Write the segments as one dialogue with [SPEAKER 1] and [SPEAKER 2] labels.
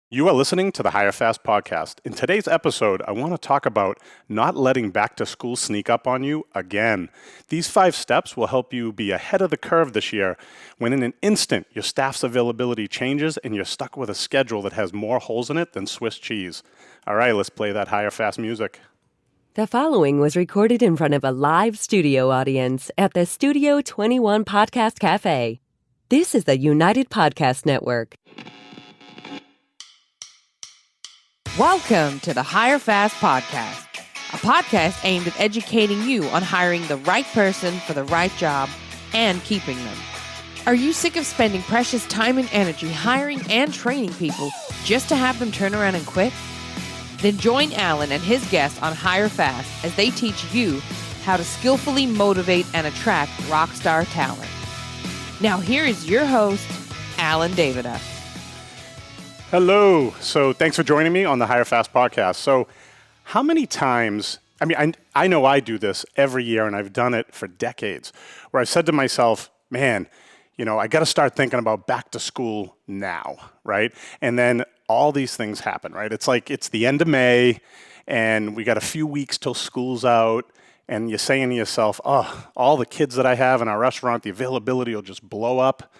[SPEAKER 1] You are listening to the Hire Fast podcast. In today's episode, I want to talk about not letting back to school sneak up on you again. These 5 steps will help you be ahead of the curve this year when in an instant your staff's availability changes and you're stuck with a schedule that has more holes in it than Swiss cheese. All right, let's play that Hire Fast music.
[SPEAKER 2] The following was recorded in front of a live studio audience at the Studio 21 Podcast Cafe. This is the United Podcast Network.
[SPEAKER 3] Welcome to the Hire Fast Podcast, a podcast aimed at educating you on hiring the right person for the right job and keeping them. Are you sick of spending precious time and energy hiring and training people just to have them turn around and quit? Then join Alan and his guests on Hire Fast as they teach you how to skillfully motivate and attract rock star talent. Now here is your host, Alan Daviduk.
[SPEAKER 1] Hello. So thanks for joining me on the Hire Fast podcast. So how many times, I know I do this every year and I've done it for decades, where I've said to myself, man, I got to start thinking about back to school now, right? And then all these things happen, right? It's like it's the end of May and we got a few weeks till school's out and you're saying to yourself, oh, all the kids that I have in our restaurant, the availability will just blow up.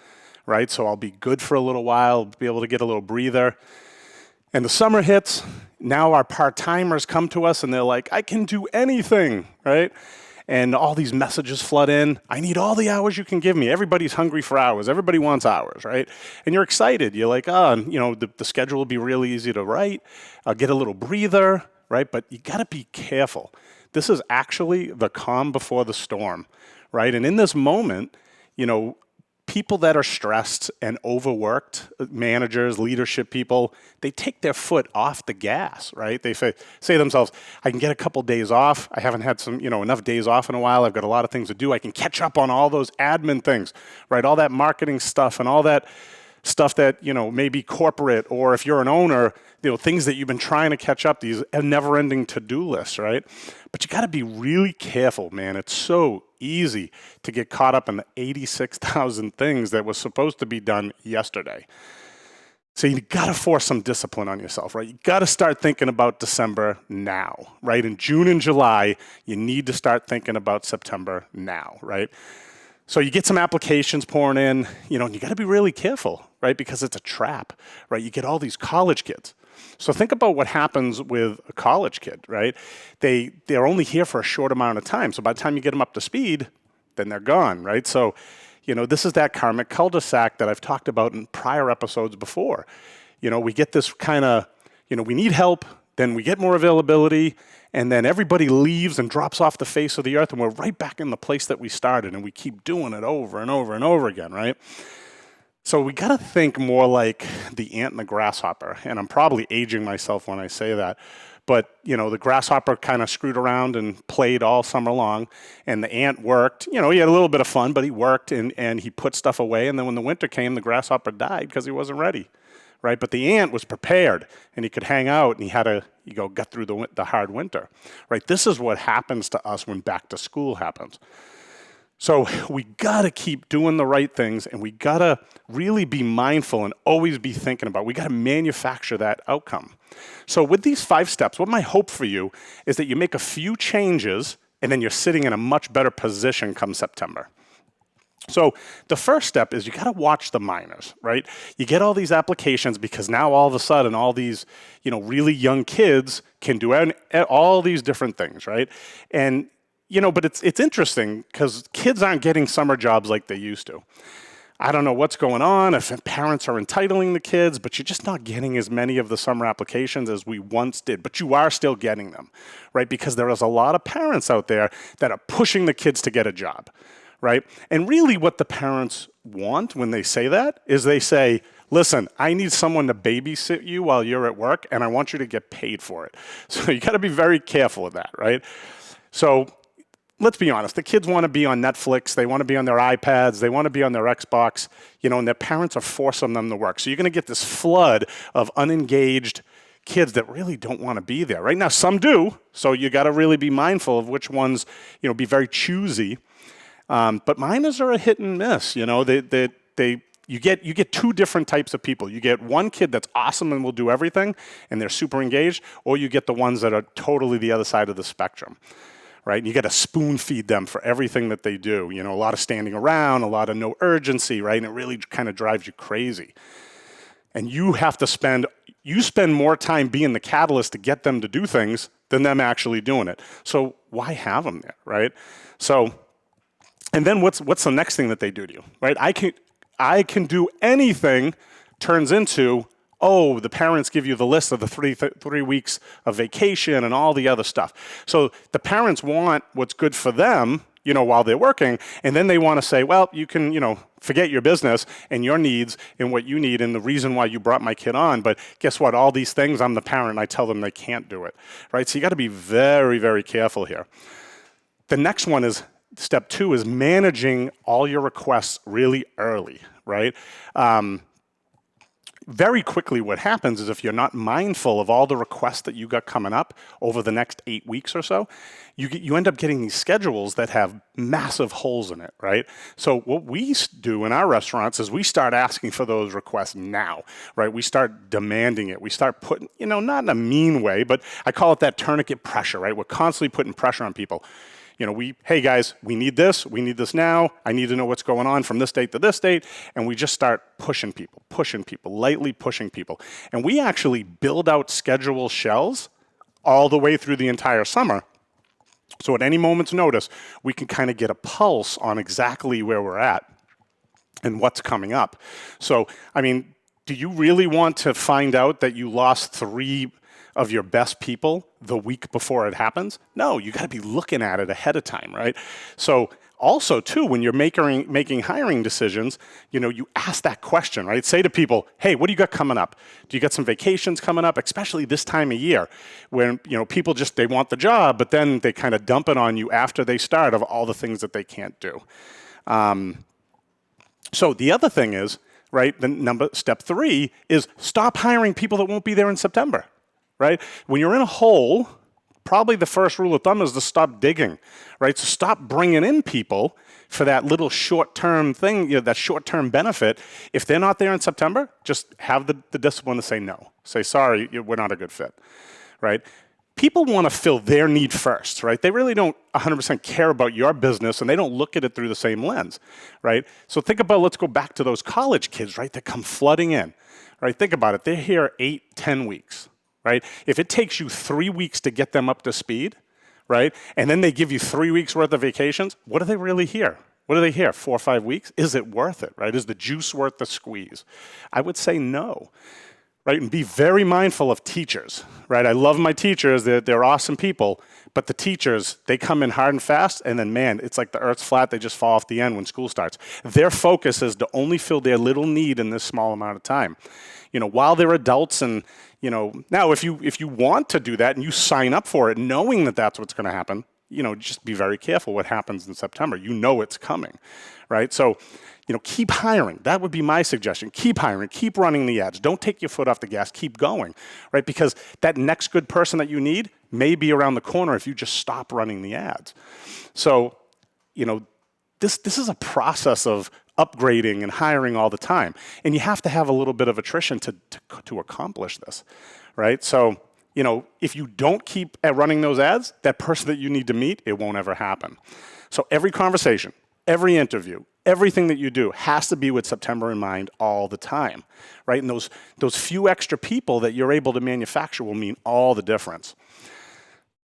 [SPEAKER 1] Right? So I'll be good for a little while, be able to get a little breather. And the summer hits, now our part-timers come to us and they're like, I can do anything, right? And all these messages flood in. I need all the hours you can give me. Everybody's hungry for hours. Everybody wants hours, right? And you're excited. You're like, the schedule will be really easy to write. I'll get a little breather, right? But you got to be careful. This is actually the calm before the storm, right? And in this moment, people that are stressed and overworked, managers, leadership people, they take their foot off the gas, right? They say to themselves, I can get a couple days off. I haven't had enough days off in a while. I've got a lot of things to do. I can catch up on all those admin things, right? All that marketing stuff and all that stuff that, maybe corporate, or if you're an owner, things that you've been trying to catch up, these never-ending to-do lists, right? But you got to be really careful, man. It's so easy to get caught up in the 86,000 things that was supposed to be done yesterday. So you got to force some discipline on yourself, right? You got to start thinking about December now, right? In June and July, you need to start thinking about September now, right? So you get some applications pouring in, and you got to be really careful, right? Because it's a trap, right? You get all these college kids. So think about what happens with a college kid, right? They're only here for a short amount of time. So by the time you get them up to speed, then they're gone, right? So, this is that karmic cul-de-sac that I've talked about in prior episodes before. We get this kind of, we need help, then we get more availability, and then everybody leaves and drops off the face of the earth, and we're right back in the place that we started, and we keep doing it over and over and over again, right? So we got to think more like the ant and the grasshopper, and I'm probably aging myself when I say that, but, the grasshopper kind of screwed around and played all summer long, and the ant worked. He had a little bit of fun, but he worked, and he put stuff away, and then when the winter came, the grasshopper died because he wasn't ready. Right, but the ant was prepared, and he could hang out, and he got through the hard winter. Right, this is what happens to us when back to school happens. So we gotta keep doing the right things, and we gotta really be mindful and always be thinking about. We gotta manufacture that outcome. So with these 5 steps, what my hope for you is that you make a few changes, and then you're sitting in a much better position come September. So the first step is you got to watch the minors, right? You get all these applications because now all of a sudden all these, really young kids can do all these different things, right? And, but it's interesting because kids aren't getting summer jobs like they used to. I don't know what's going on, if parents are entitling the kids, but you're just not getting as many of the summer applications as we once did, but you are still getting them, right? Because there is a lot of parents out there that are pushing the kids to get a job. Right? And really what the parents want when they say that is they say, listen, I need someone to babysit you while you're at work, and I want you to get paid for it. So you got to be very careful of that, right? So let's be honest. The kids want to be on Netflix. They want to be on their iPads. They want to be on their Xbox, and their parents are forcing them to work. So you're going to get this flood of unengaged kids that really don't want to be there. Right now, some do. So you got to really be mindful of which ones, be very choosy. But minors are a hit and miss. They you get two different types of people. You get one kid that's awesome and will do everything, and they're super engaged, or you get the ones that are totally the other side of the spectrum, right? And you got to spoon feed them for everything that they do. You know, a lot of standing around, a lot of no urgency, right? And it really kind of drives you crazy. And you have to spend more time being the catalyst to get them to do things than them actually doing it. So why have them there, right? So, and then what's the next thing that they do to you, right? I can do anything turns into, oh, the parents give you the list of the three weeks of vacation and all the other stuff. So the parents want what's good for them, you know, while they're working, and then they want to say, well, you can, you know, forget your business and your needs and what you need and the reason why you brought my kid on, but guess what? All these things, I'm the parent, and I tell them they can't do it, right? So you got to be very, very careful here. The next one is, step 2 is managing all your requests really early, right? Very quickly what happens is if you're not mindful of all the requests that you got coming up over the next 8 weeks or so, you end up getting these schedules that have massive holes in it, right? So what we do in our restaurants is we start asking for those requests now, right? We start demanding it. We start putting, you know, not in a mean way, but I call it that tourniquet pressure, right? We're constantly putting pressure on people. You know, hey guys, we need this now, I need to know what's going on from this date to this date, and we just start pushing people, lightly pushing people. And we actually build out schedule shells all the way through the entire summer. So at any moment's notice, we can kind of get a pulse on exactly where we're at and what's coming up. So, I mean, do you really want to find out that you lost 3 of your best people the week before it happens? No, you got to be looking at it ahead of time, right? So also too, when you're making hiring decisions, you know, you ask that question, right? Say to people, hey, what do you got coming up? Do you got some vacations coming up? Especially this time of year when, you know, people just, they want the job, but then they kind of dump it on you after they start of all the things that they can't do. So the other thing is, right, step 3 is stop hiring people that won't be there in September. Right? When you're in a hole, probably the first rule of thumb is to stop digging, right? So stop bringing in people for that little short-term thing, you know, that short-term benefit. If they're not there in September, just have the discipline to say no. Say, sorry, we're not a good fit, right? People want to fill their need first, right? They really don't 100% care about your business, and they don't look at it through the same lens, right? So think about, let's go back to those college kids, right, that come flooding in, right? Think about it. They're here 8, 10 weeks. Right? If it takes you 3 weeks to get them up to speed, right, and then they give you 3 weeks worth of vacations, what are they really here? What are they here, 4 or 5 weeks? Is it worth it, right? Is the juice worth the squeeze? I would say no, right? And be very mindful of teachers, right? I love my teachers. They're awesome people, but the teachers, they come in hard and fast, and then, man, it's like the earth's flat. They just fall off the end when school starts. Their focus is to only fill their little need in this small amount of time. You know, while they're adults and, you know, now if you want to do that and you sign up for it knowing that that's what's going to happen, you know, just be very careful what happens in September. You know it's coming, right? So, you know, keep hiring. That would be my suggestion. Keep hiring. Keep running the ads. Don't take your foot off the gas. Keep going, right? Because that next good person that you need may be around the corner if you just stop running the ads. So, you know, this is a process of upgrading and hiring all the time. And you have to have a little bit of attrition to accomplish this, right? So, you know, if you don't keep running those ads, that person that you need to meet, it won't ever happen. So every conversation, every interview, everything that you do has to be with September in mind all the time, right? And those few extra people that you're able to manufacture will mean all the difference.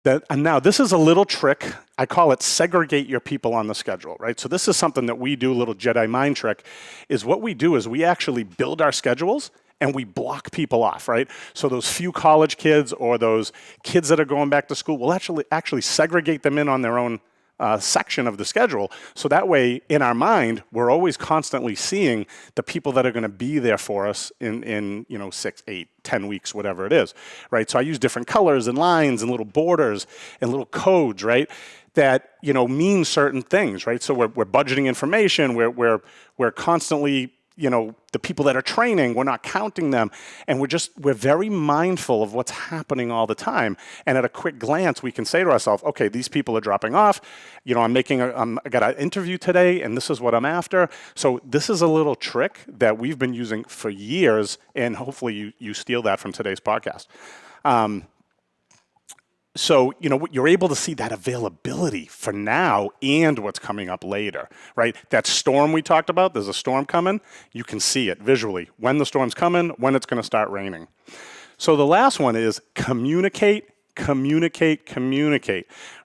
[SPEAKER 1] And now this is a little trick. I call it segregate your people on the schedule, right? So this is something that we do, a little Jedi mind trick, is what we do is we actually build our schedules and we block people off, right? So those few college kids or those kids that are going back to school, we'll actually segregate them in on their own section of the schedule. So that way, in our mind, we're always constantly seeing the people that are going to be there for us in 6, 8, 10 weeks, whatever it is, right? So I use different colors and lines and little borders and little codes, right? That, mean certain things, right? So we're budgeting information. We're constantly, the people that are training, we're not counting them. And we're very mindful of what's happening all the time. And at a quick glance, we can say to ourselves, okay, these people are dropping off. I got an interview today and this is what I'm after. So this is a little trick that we've been using for years. And hopefully you steal that from today's podcast. So, you're able to see that availability for now and what's coming up later, right? That storm we talked about, there's a storm coming. You can see it visually, when the storm's coming, when it's going to start raining. So the last one is communicate,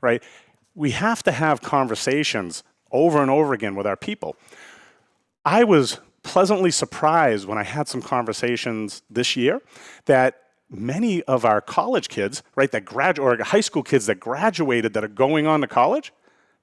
[SPEAKER 1] right? We have to have conversations over and over again with our people. I was pleasantly surprised when I had some conversations this year that many of our college kids, right, or high school kids that graduated that are going on to college,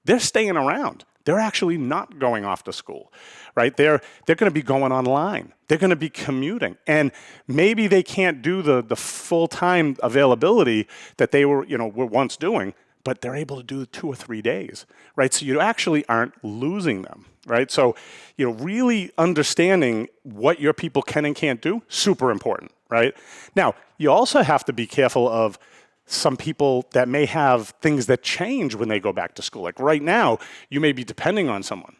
[SPEAKER 1] they're staying around. They're actually not going off to school, right? They're going to be going online. They're going to be commuting. And maybe they can't do the full-time availability that they were once doing, but they're able to do 2 or 3 days, right? So you actually aren't losing them, right? So, really understanding what your people can and can't do, super important, right? Now, you also have to be careful of some people that may have things that change when they go back to school. Like right now, you may be depending on someone,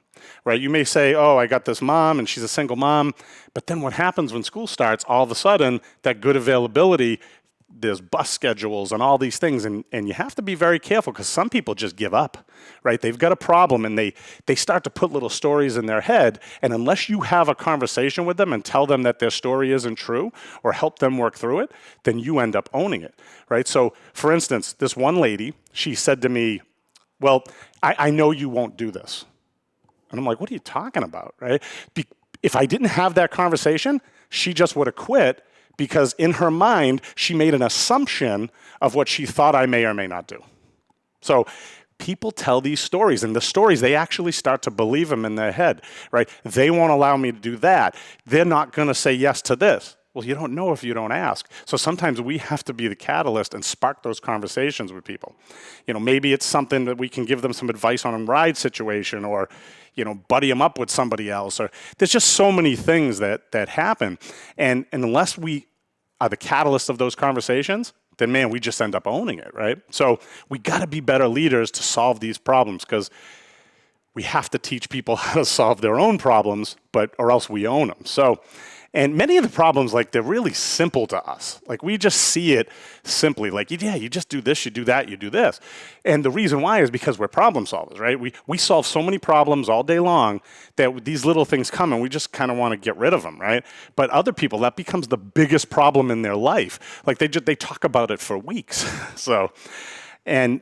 [SPEAKER 1] right? You may say, oh, I got this mom and she's a single mom. But then what happens when school starts, all of a sudden, that good availability, there's bus schedules and all these things. And you have to be very careful because some people just give up, right? They've got a problem and they start to put little stories in their head. And unless you have a conversation with them and tell them that their story isn't true or help them work through it, then you end up owning it, right? So for instance, this one lady, she said to me, well, I know you won't do this. And I'm like, what are you talking about, right? If I didn't have that conversation, she just would have quit because in her mind, she made an assumption of what she thought I may or may not do. So people tell these stories, and the stories, they actually start to believe them in their head, right? They won't allow me to do that. They're not going to say yes to this. Well, you don't know if you don't ask. So sometimes we have to be the catalyst and spark those conversations with people. Maybe it's something that we can give them some advice on a ride situation or, buddy them up with somebody else. Or there's just so many things that happen. And unless we are the catalyst of those conversations, then, man, we just end up owning it, right? So we got to be better leaders to solve these problems because we have to teach people how to solve their own problems, or else we own them. So, and many of the problems, they're really simple to us. We just see it simply. You just do this, you do that, you do this. And the reason why is because we're problem solvers, right? We solve so many problems all day long that these little things come and we just kind of want to get rid of them, right? But other people, that becomes the biggest problem in their life. They talk about it for weeks. So, and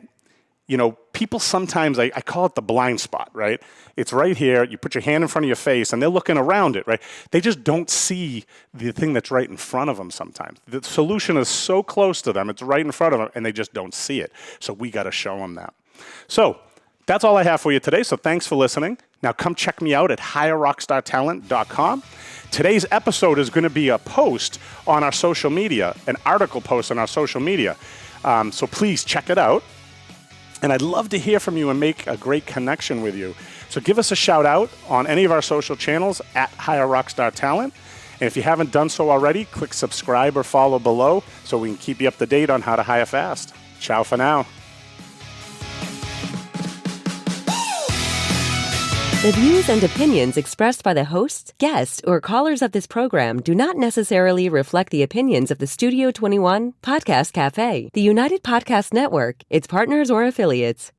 [SPEAKER 1] people sometimes, I call it the blind spot, right? It's right here. You put your hand in front of your face and they're looking around it, right? They just don't see the thing that's right in front of them sometimes. The solution is so close to them. It's right in front of them and they just don't see it. So we got to show them that. So that's all I have for you today. So thanks for listening. Now come check me out at hirerockstartalent.com. Today's episode is going to be a post on our social media, an article post on our social media. So please check it out. And I'd love to hear from you and make a great connection with you. So give us a shout out on any of our social channels at Hire Rockstar Talent. And if you haven't done so already, click subscribe or follow below so we can keep you up to date on how to hire fast. Ciao for now.
[SPEAKER 2] The views and opinions expressed by the hosts, guests, or callers of this program do not necessarily reflect the opinions of the Studio 21 Podcast Cafe, the United Podcast Network, its partners, or affiliates.